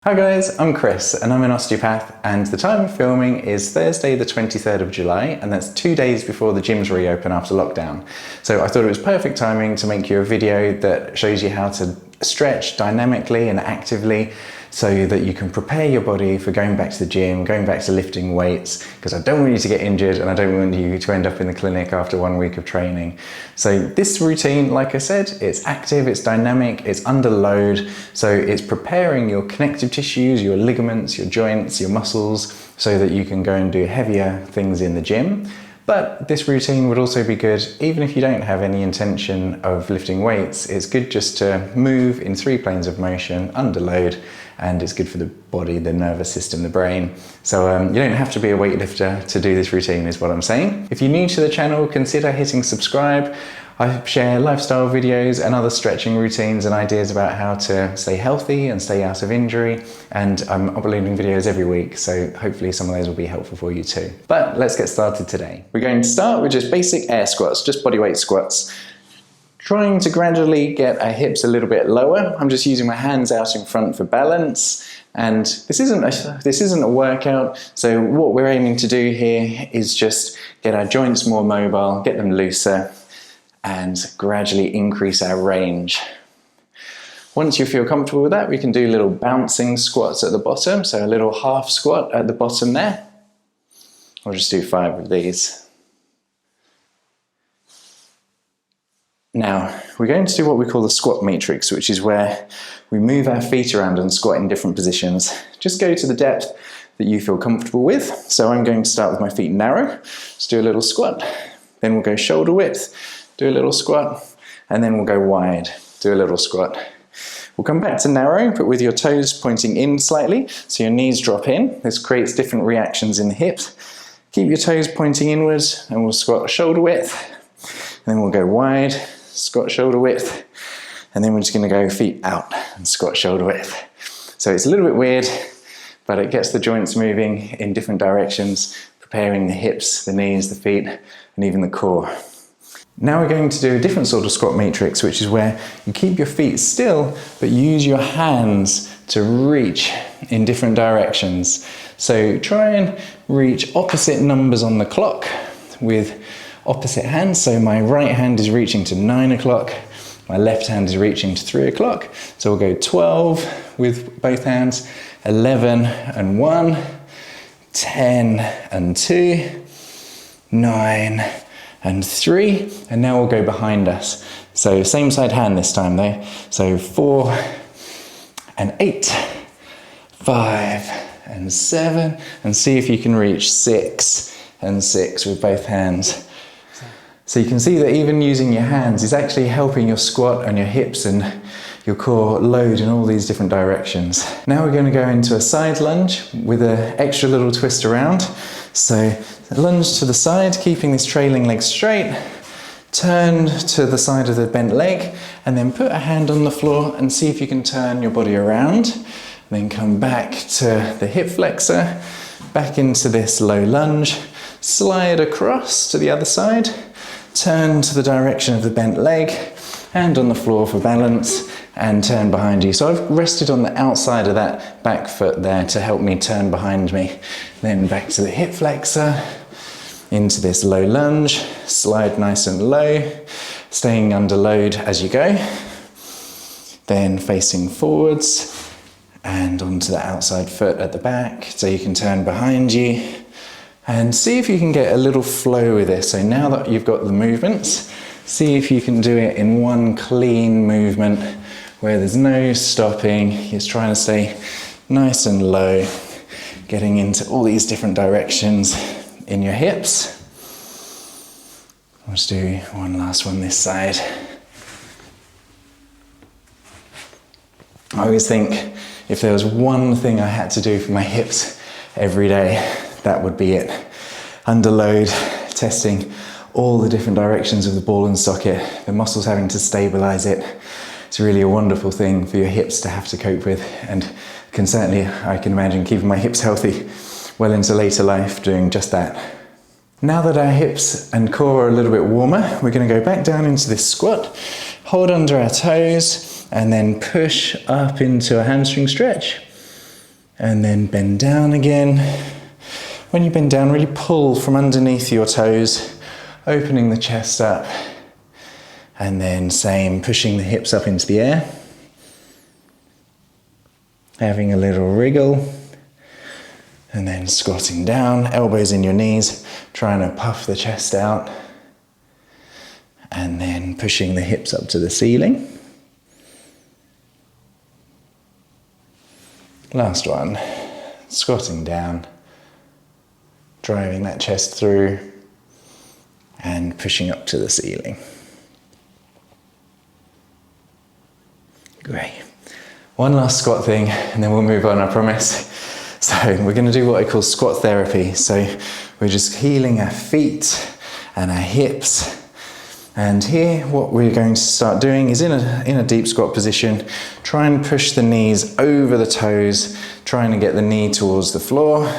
Hi guys, I'm Chris and I'm an osteopath, and the time of filming is Thursday the 23rd of July, and that's 2 days before the gyms reopen after lockdown. So I thought it was perfect timing to make you a video that shows you how to stretch dynamically and actively so that you can prepare your body for going back to the gym, going back to lifting weights, because I don't want you to get injured and I don't want you to end up in the clinic after 1 week of training. So this routine, like I said, it's active, it's dynamic, it's under load, so it's preparing your connective tissues, your ligaments, your joints, your muscles, so that you can go and do heavier things in the gym. But this routine would also be good even if you don't have any intention of lifting weights. It's good just to move in 3 planes of motion under load, and it's good for the body, the nervous system, the brain. So you don't have to be a weightlifter to do this routine, is what I'm saying. If you're new to the channel, consider hitting subscribe. I share lifestyle videos and other stretching routines and ideas about how to stay healthy and stay out of injury, and I'm uploading videos every week, so hopefully some of those will be helpful for you too. But let's get started today. We're going to start with just basic air squats, just bodyweight squats. Trying to gradually get our hips a little bit lower. I'm just using my hands out in front for balance, and this isn't a workout, so what we're aiming to do here is just get our joints more mobile, get them looser, and gradually increase our range. Once you feel comfortable with that, we can do little bouncing squats at the bottom, so a little half squat at the bottom there. I'll just do 5 of these. Now, we're going to do what we call the squat matrix, which is where we move our feet around and squat in different positions. Just go to the depth that you feel comfortable with. So I'm going to start with my feet narrow. Just do a little squat. Then we'll go shoulder width, do a little squat, and then we'll go wide, do a little squat. We'll come back to narrow, but with your toes pointing in slightly, so your knees drop in. This creates different reactions in the hips. Keep your toes pointing inwards, and we'll squat shoulder width, and then we'll go wide, squat shoulder width, and then we're just going to go feet out and squat shoulder width. So it's a little bit weird, but it gets the joints moving in different directions, preparing the hips, the knees, the feet, and even the core. Now we're going to do a different sort of squat matrix, which is where you keep your feet still, but use your hands to reach in different directions. So try and reach opposite numbers on the clock with opposite hands. So my right hand is reaching to 9 o'clock, my left hand is reaching to 3 o'clock. So we'll go 12 with both hands, 11 and 1, 10 and 2, 9 and 3, and now we'll go behind us. So same side hand this time though. So 4 and 8, 5 and 7, and see if you can reach 6 and 6 with both hands. So you can see that even using your hands is actually helping your squat and your hips and your core load in all these different directions. Now we're going to go into a side lunge with an extra little twist around. So lunge to the side, keeping this trailing leg straight, turn to the side of the bent leg, and then put a hand on the floor and see if you can turn your body around. Then come back to the hip flexor, back into this low lunge, slide across to the other side, turn to the direction of the bent leg, hand on the floor for balance, and turn behind you. So I've rested on the outside of that back foot there to help me turn behind me. Then back to the hip flexor, into this low lunge, slide nice and low, staying under load as you go. Then facing forwards and onto the outside foot at the back, so you can turn behind you. And see if you can get a little flow with this. So now that you've got the movements, see if you can do it in one clean movement where there's no stopping. You're just trying to stay nice and low, getting into all these different directions in your hips. Let's do one last one this side. I always think if there was one thing I had to do for my hips every day, that would be it. Under load, testing all the different directions of the ball and socket, the muscles having to stabilize it. It's really a wonderful thing for your hips to have to cope with, and I can imagine keeping my hips healthy well into later life doing just that. Now that our hips and core are a little bit warmer, we're going to go back down into this squat, hold under our toes, and then push up into a hamstring stretch. And then bend down again. When you bend down, really pull from underneath your toes, opening the chest up. And then same, pushing the hips up into the air. Having a little wriggle. And then squatting down, elbows in your knees, trying to puff the chest out. And then pushing the hips up to the ceiling. Last one, squatting down, driving that chest through and pushing up to the ceiling. Great. One last squat thing and then we'll move on, I promise. So we're going to do what I call squat therapy. So we're just healing our feet and our hips. And here what we're going to start doing is in a deep squat position, try and push the knees over the toes, trying to get the knee towards the floor.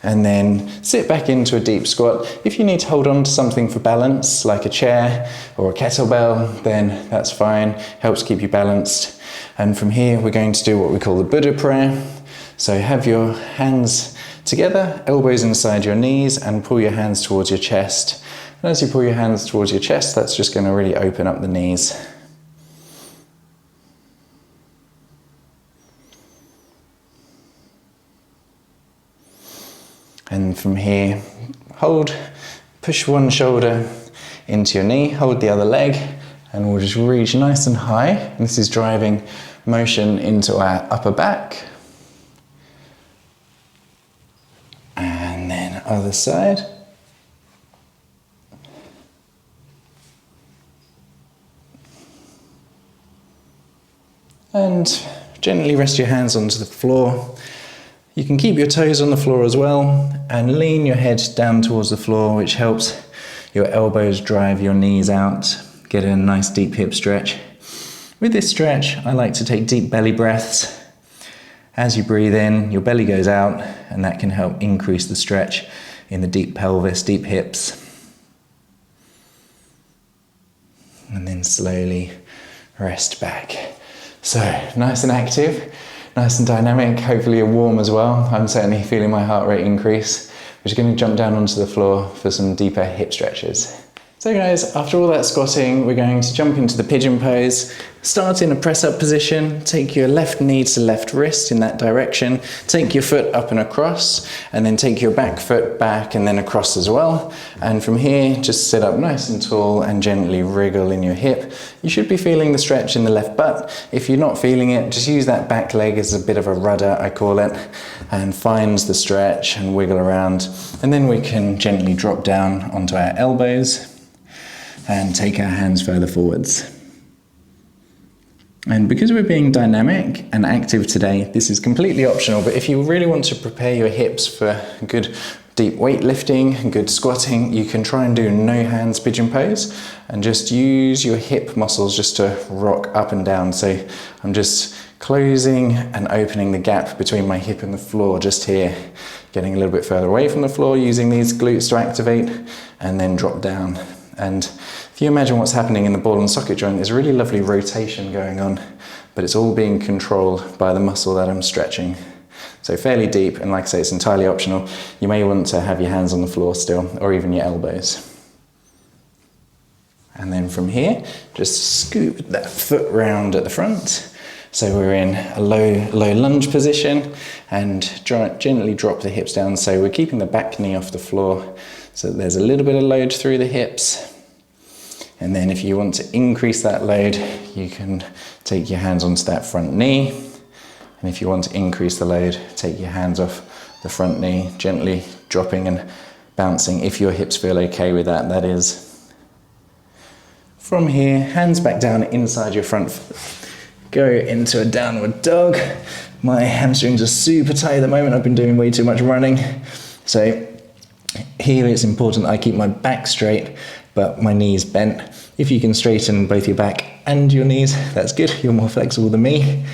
And then sit back into a deep squat. If you need to hold on to something for balance, like a chair or a kettlebell, then that's fine, helps keep you balanced. And from here we're going to do what we call the Buddha prayer. So have your hands together, elbows inside your knees, and pull your hands towards your chest. And as you pull your hands towards your chest, that's just going to really open up the knees. And from here, push one shoulder into your knee, hold the other leg, and we'll just reach nice and high. And this is driving motion into our upper back. And then other side. And gently rest your hands onto the floor. You can keep your toes on the floor as well and lean your head down towards the floor, which helps your elbows drive your knees out. Get a nice deep hip stretch. With this stretch, I like to take deep belly breaths. As you breathe in, your belly goes out, and that can help increase the stretch in the deep pelvis, deep hips. And then slowly rest back. So, nice and active, nice and dynamic, hopefully you're warm as well. I'm certainly feeling my heart rate increase. We're just going to jump down onto the floor for some deeper hip stretches. So guys, after all that squatting, we're going to jump into the pigeon pose. Start in a press-up position, take your left knee to left wrist in that direction, take your foot up and across, and then take your back foot back and then across as well. And from here, just sit up nice and tall and gently wriggle in your hip. You should be feeling the stretch in the left butt. If you're not feeling it, just use that back leg as a bit of a rudder, I call it, and find the stretch and wiggle around. And then we can gently drop down onto our elbows and take our hands further forwards. And because we're being dynamic and active today, this is completely optional, but if you really want to prepare your hips for good deep weightlifting and good squatting, you can try and do no hands pigeon pose and just use your hip muscles just to rock up and down. So I'm just closing and opening the gap between my hip and the floor just here, getting a little bit further away from the floor, using these glutes to activate, and then drop down. And if you imagine what's happening in the ball and socket joint, there's a really lovely rotation going on, but it's all being controlled by the muscle that I'm stretching. So fairly deep, and like I say, it's entirely optional. You may want to have your hands on the floor still, or even your elbows. And then from here, just scoop that foot round at the front. So we're in a low lunge position, and gently drop the hips down. So we're keeping the back knee off the floor, so that there's a little bit of load through the hips. And then if you want to increase that load, you can take your hands onto that front knee. And if you want to increase the load, take your hands off the front knee, gently dropping and bouncing, if your hips feel okay with that, that is. From here, hands back down inside your front foot. Go into a downward dog. My hamstrings are super tight at the moment. I've been doing way too much running. So here it's important that I keep my back straight, but my knees bent. If you can straighten both your back and your knees, that's good. You're more flexible than me.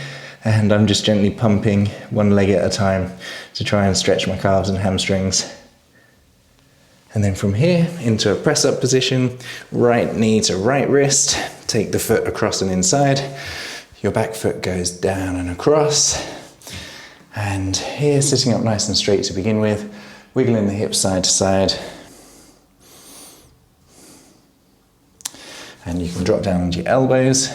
And I'm just gently pumping one leg at a time to try and stretch my calves and hamstrings. And then from here into a press-up position, right knee to right wrist. Take the foot across and inside. your back foot goes down and across. And here, sitting up nice and straight to begin with, wiggling the hips side to side. And you can drop down onto your elbows,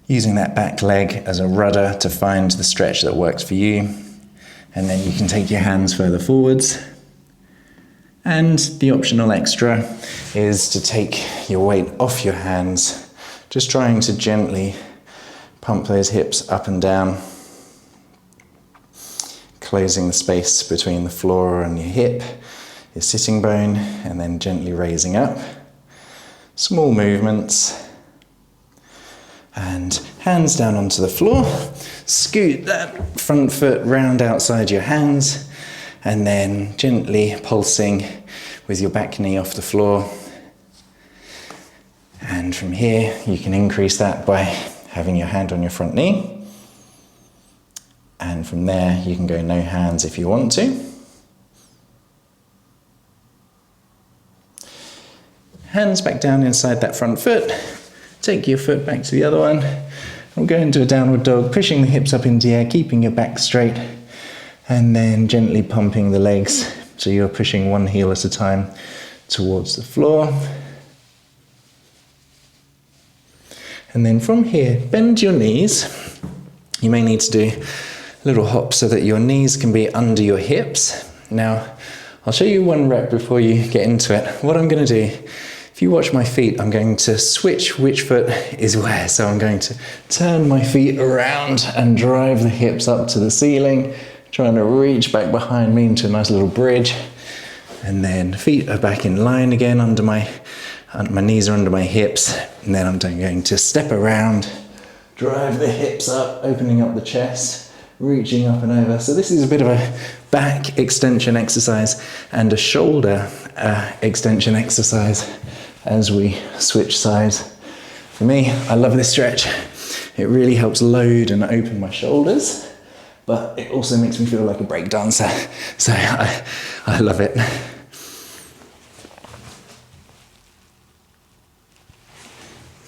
using that back leg as a rudder to find the stretch that works for you. And then you can take your hands further forwards. And the optional extra is to take your weight off your hands, just trying to gently pump those hips up and down, closing the space between the floor and your hip, your sitting bone, and then gently raising up. Small movements. And hands down onto the floor. Scoot that front foot round outside your hands, and then gently pulsing with your back knee off the floor. And from here, you can increase that by having your hand on your front knee. And from there, you can go no hands if you want to. Hands back down inside that front foot. Take your foot back to the other one. We'll go into a downward dog, pushing the hips up into the air, keeping your back straight, and then gently pumping the legs so you're pushing one heel at a time towards the floor. And then from here, bend your knees. You may need to do a little hop so that your knees can be under your hips. Now, I'll show you one rep before you get into it. What I'm going to do, if you watch my feet, I'm going to switch which foot is where. So I'm going to turn my feet around and drive the hips up to the ceiling, trying to reach back behind me into a nice little bridge. And then feet are back in line again, under my knees are under my hips. And then I'm going to step around, drive the hips up, opening up the chest, reaching up and over. So this is a bit of a back extension exercise and a shoulder extension exercise as we switch sides. For me, I love this stretch. It really helps load and open my shoulders, but it also makes me feel like a break dancer. So I love it.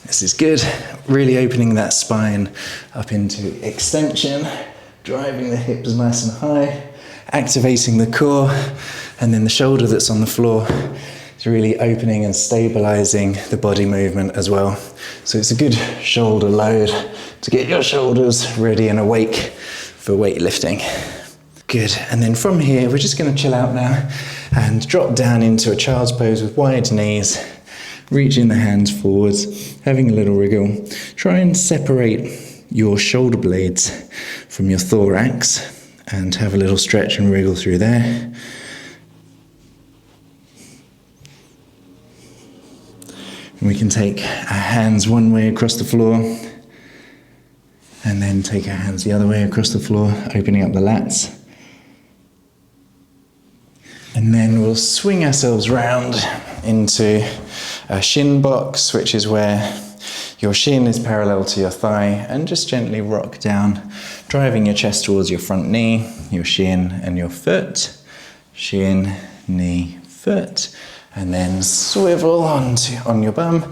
This is good. Really opening that spine up into extension, driving the hips nice and high, activating the core, and then the shoulder that's on the floor is really opening and stabilizing the body movement as well. So it's a good shoulder load to get your shoulders ready and awake for weightlifting. Good. And then from here, we're just going to chill out now and drop down into a child's pose with wide knees, reaching the hands forwards, having a little wriggle. Try and separate your shoulder blades from your thorax and have a little stretch and wriggle through there. And we can take our hands one way across the floor and then take our hands the other way across the floor, opening up the lats. And then we'll swing ourselves round into a shin box, which is where your shin is parallel to your thigh, and just gently rock down, driving your chest towards your front knee, your shin and your foot. Shin, knee, foot. And then swivel on your bum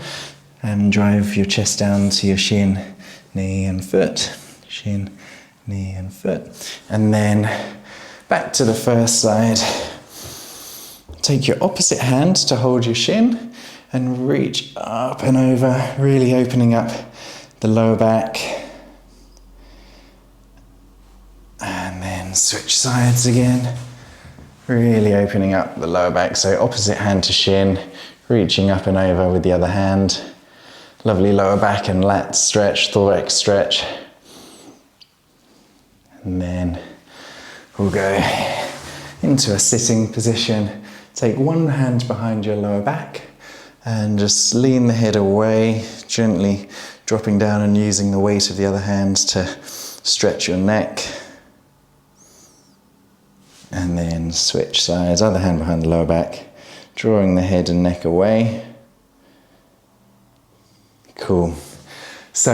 and drive your chest down to your shin, knee and foot. Shin, knee and foot. And then back to the first side. Take your opposite hand to hold your shin and reach up and over, really opening up the lower back. And then switch sides again, really opening up the lower back. So opposite hand to shin, reaching up and over with the other hand. Lovely lower back and lat stretch, thorax stretch. And then we'll go into a sitting position. Take one hand behind your lower back and just lean the head away, gently dropping down and using the weight of the other hand to stretch your neck. And then switch sides, other hand behind the lower back, drawing the head and neck away. Cool. So,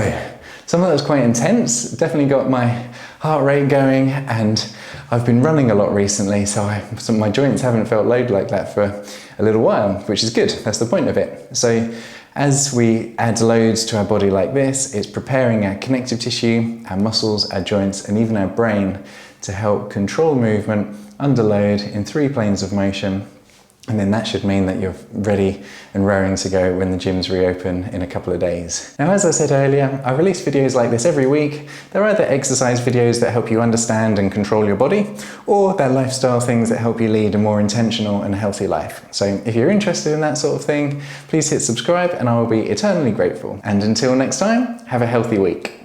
some of that was quite intense. Definitely got my heart rate going, and I've been running a lot recently, so my joints haven't felt load like that for a little while, which is good. That's the point of it. So As we add loads to our body like this, it's preparing our connective tissue, our muscles, our joints, and even our brain to help control movement under load in 3 planes of motion. And then that should mean that you're ready and raring to go when the gyms reopen in a couple of days. Now, as I said earlier, I release videos like this every week. They're either exercise videos that help you understand and control your body, or they're lifestyle things that help you lead a more intentional and healthy life. So if you're interested in that sort of thing, please hit subscribe and I will be eternally grateful. And until next time, have a healthy week.